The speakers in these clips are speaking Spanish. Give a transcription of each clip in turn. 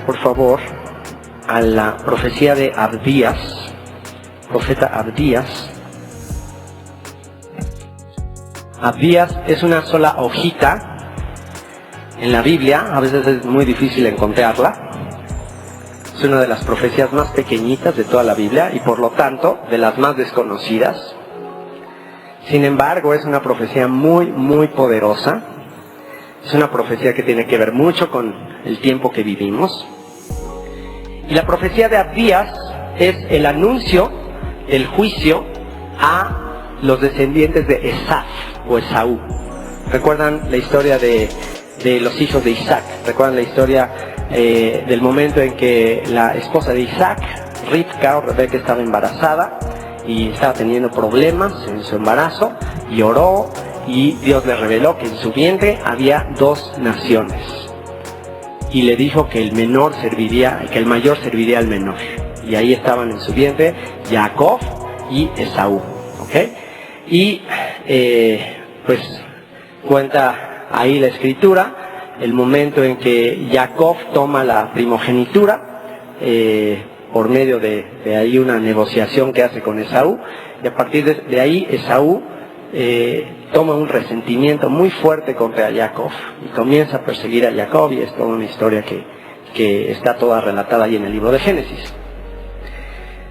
por favor, a la profecía de Abdías, profeta Abdías. Abdías es una sola hojita en la Biblia, a veces es muy difícil encontrarla. Es una de las profecías más pequeñitas de toda la Biblia y por lo tanto de las más desconocidas. Sin embargo, es una profecía muy, muy poderosa. Es una profecía que tiene que ver mucho con el tiempo que vivimos. Y la profecía de Abdías es el anuncio del juicio a los descendientes de Esaf o Esaú. ¿Recuerdan la historia de los hijos de Isaac? ¿Recuerdan la historia del momento en que la esposa de Isaac, Ribka o Rebeca, estaba embarazada y estaba teniendo problemas en su embarazo y oró y Dios le reveló que en su vientre había dos naciones y le dijo que el mayor serviría al menor, y ahí estaban en su vientre Jacob y Esaú, ¿ok? Y pues cuenta ahí la escritura el momento en que Jacob toma la primogenitura por medio de ahí una negociación que hace con Esaú, y a partir de ahí Esaú toma un resentimiento muy fuerte contra Jacob y comienza a perseguir a Jacob, y es toda una historia que está toda relatada ahí en el libro de Génesis.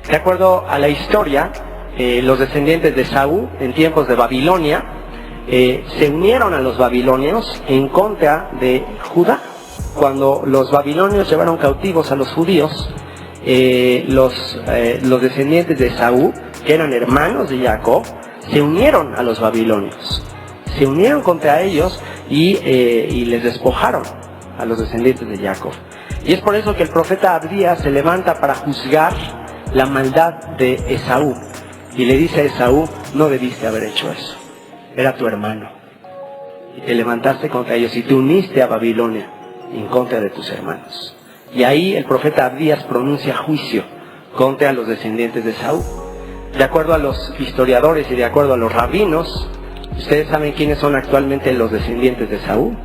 De acuerdo a la historia, los descendientes de Esaú en tiempos de Babilonia se unieron a los babilonios en contra de Judá. Cuando los babilonios llevaron cautivos a los judíos, los descendientes de Esaú, que eran hermanos de Jacob, se unieron a los babilonios. Se unieron contra ellos y les despojaron a los descendientes de Jacob. Y es por eso que el profeta Abdías se levanta para juzgar la maldad de Esaú. Y le dice a Esaú: no debiste haber hecho eso. Era tu hermano. Y te levantaste contra ellos y te uniste a Babilonia en contra de tus hermanos. Y ahí el profeta Abdías pronuncia juicio contra los descendientes de Esaú. De acuerdo a los historiadores y de acuerdo a los rabinos, ¿ustedes saben quiénes son actualmente los descendientes de Esaú?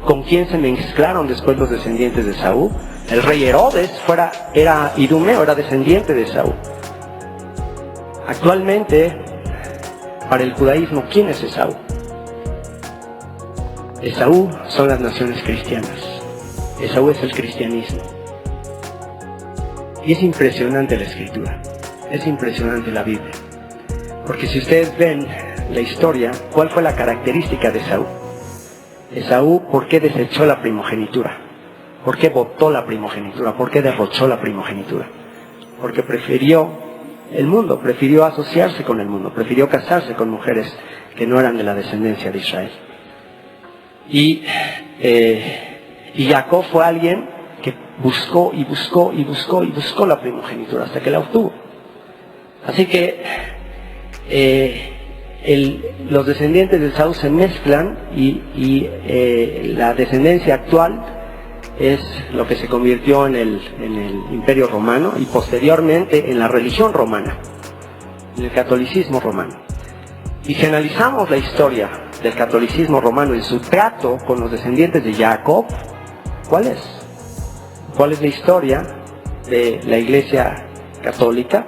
¿Con quién se mezclaron después los descendientes de Esaú? El rey Herodes era idumeo, era descendiente de Esaú. Actualmente, para el judaísmo, ¿quién es Esaú? Esaú son las naciones cristianas. Esaú es el cristianismo. Y es impresionante la escritura. Es impresionante la Biblia. Porque si ustedes ven la historia, ¿cuál fue la característica de Esaú? Esaú, ¿por qué desechó la primogenitura? ¿Por qué botó la primogenitura? ¿Por qué derrochó la primogenitura? Porque prefirió el mundo, prefirió asociarse con el mundo, prefirió casarse con mujeres que no eran de la descendencia de Israel. Y Jacob fue alguien que buscó y buscó y buscó y buscó la primogenitura hasta que la obtuvo. Así que los descendientes de Esaú se mezclan y la descendencia actual es lo que se convirtió en el Imperio Romano y posteriormente en la religión romana, en el catolicismo romano. Y si analizamos la historia del catolicismo romano en su trato con los descendientes de Jacob, ¿cuál es? ¿Cuál es la historia de la Iglesia católica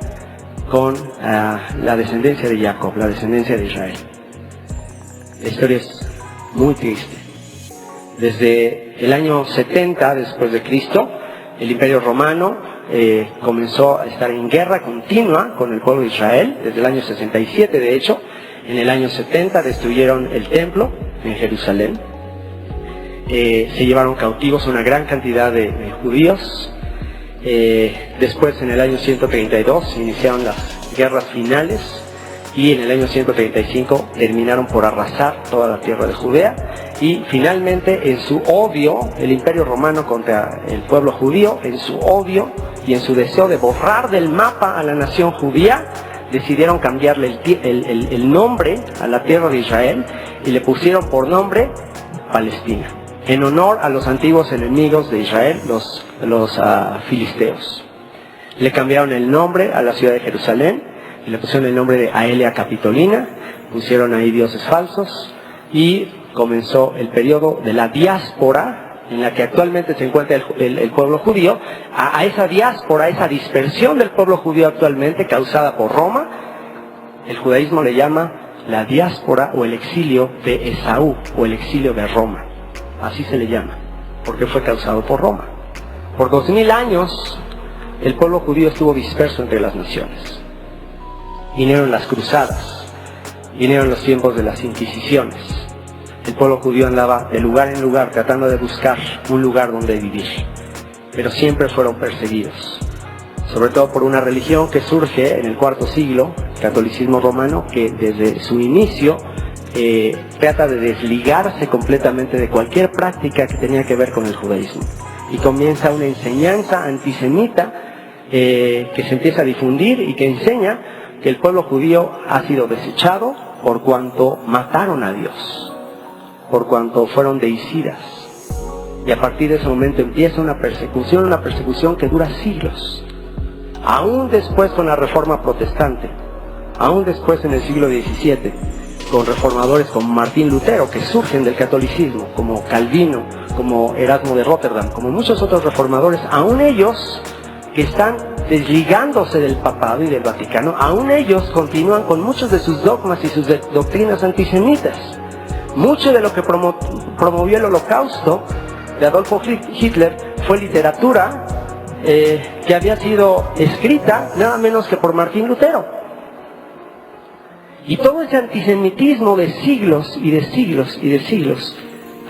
con la descendencia de Jacob, la descendencia de Israel? La historia es muy triste. Desde el año 70 después de Cristo, el Imperio Romano comenzó a estar en guerra continua con el pueblo de Israel, desde el año 67 de hecho. En el año 70 destruyeron el templo en Jerusalén. Se llevaron cautivos una gran cantidad de judíos. Después, en el año 132, se iniciaron las guerras finales y en el año 135 terminaron por arrasar toda la tierra de Judea. Y finalmente, en su odio, el Imperio Romano contra el pueblo judío, en su odio y en su deseo de borrar del mapa a la nación judía, decidieron cambiarle el nombre a la tierra de Israel y le pusieron por nombre Palestina, en honor a los antiguos enemigos de Israel, los filisteos. Le cambiaron el nombre a la ciudad de Jerusalén y le pusieron el nombre de Aelia Capitolina, pusieron ahí dioses falsos y comenzó el periodo de la diáspora en la que actualmente se encuentra el pueblo judío, a esa diáspora, a esa dispersión del pueblo judío actualmente causada por Roma, el judaísmo le llama la diáspora o el exilio de Esaú o el exilio de Roma. Así se le llama, porque fue causado por Roma. Por 2000 años el pueblo judío estuvo disperso entre las naciones. Vinieron las cruzadas, vinieron los tiempos de las inquisiciones. El pueblo judío andaba de lugar en lugar tratando de buscar un lugar donde vivir, pero siempre fueron perseguidos, sobre todo por una religión que surge en el IV siglo, el catolicismo romano, que desde su inicio trata de desligarse completamente de cualquier práctica que tenía que ver con el judaísmo, y comienza una enseñanza antisemita que se empieza a difundir y que enseña que el pueblo judío ha sido desechado por cuanto mataron a Dios, por cuanto fueron deicidas. Y a partir de ese momento empieza una persecución que dura siglos. Aún después con la Reforma Protestante, aún después en el siglo XVII, con reformadores como Martín Lutero, que surgen del catolicismo, como Calvino, como Erasmo de Rotterdam, como muchos otros reformadores, aún ellos que están desligándose del papado y del Vaticano, aún ellos continúan con muchos de sus dogmas y sus doctrinas antisemitas. Mucho de lo que promovió el Holocausto de Adolfo Hitler fue literatura que había sido escrita nada menos que por Martín Lutero. Y todo ese antisemitismo de siglos y de siglos y de siglos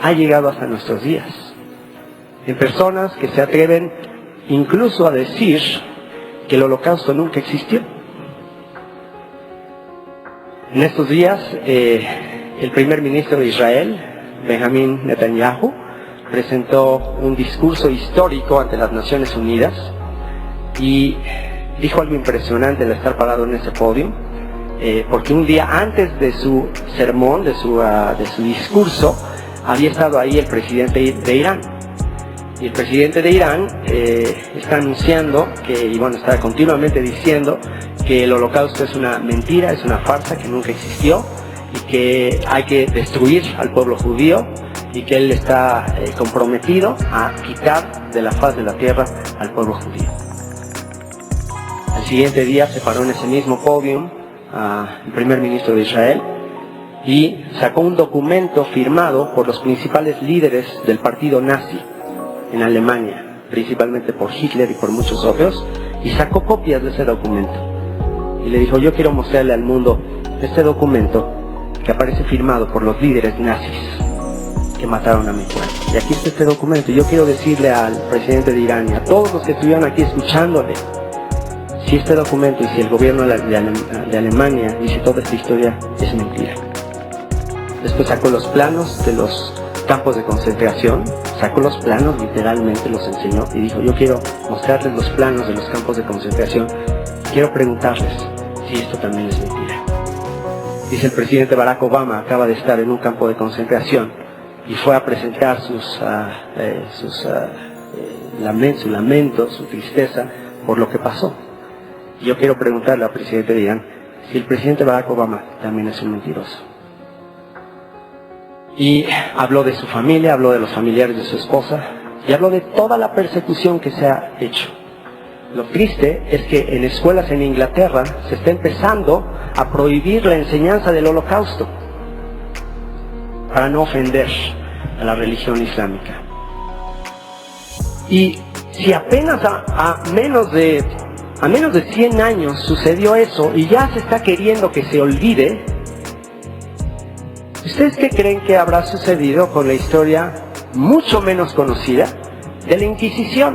ha llegado hasta nuestros días. En personas que se atreven incluso a decir que el Holocausto nunca existió. En estos días, el primer ministro de Israel, Benjamín Netanyahu, presentó un discurso histórico ante las Naciones Unidas y dijo algo impresionante al estar parado en ese podio, porque un día antes de su sermón, de su discurso, había estado ahí el presidente de Irán. Y el presidente de Irán está anunciando está continuamente diciendo que el Holocausto es una mentira, es una farsa, que nunca existió, y que hay que destruir al pueblo judío, y que él está comprometido a quitar de la faz de la tierra al pueblo judío. Al siguiente día se paró en ese mismo podium el primer ministro de Israel y sacó un documento firmado por los principales líderes del partido nazi en Alemania, principalmente por Hitler y por muchos otros, y sacó copias de ese documento. Y le dijo: yo quiero mostrarle al mundo este documento que aparece firmado por los líderes nazis que mataron a mi pueblo. Y aquí está este documento. Yo quiero decirle al presidente de Irán y a todos los que estuvieron aquí escuchándole, si este documento y si el gobierno de Alemania dice toda esta historia, es mentira. Después sacó los planos de los campos de concentración, sacó los planos, literalmente los enseñó y dijo: yo quiero mostrarles los planos de los campos de concentración, quiero preguntarles si esto también es mentira. Dice el presidente Barack Obama acaba de estar en un campo de concentración y fue a presentar su lamento, su tristeza por lo que pasó. Y yo quiero preguntarle al presidente de Irán si el presidente Barack Obama también es un mentiroso. Y habló de su familia, habló de los familiares de su esposa y habló de toda la persecución que se ha hecho. Lo triste es que en escuelas en Inglaterra se está empezando a prohibir la enseñanza del Holocausto para no ofender a la religión islámica. Y si apenas a menos de 100 años sucedió eso y ya se está queriendo que se olvide, ¿ustedes qué creen que habrá sucedido con la historia mucho menos conocida de la Inquisición?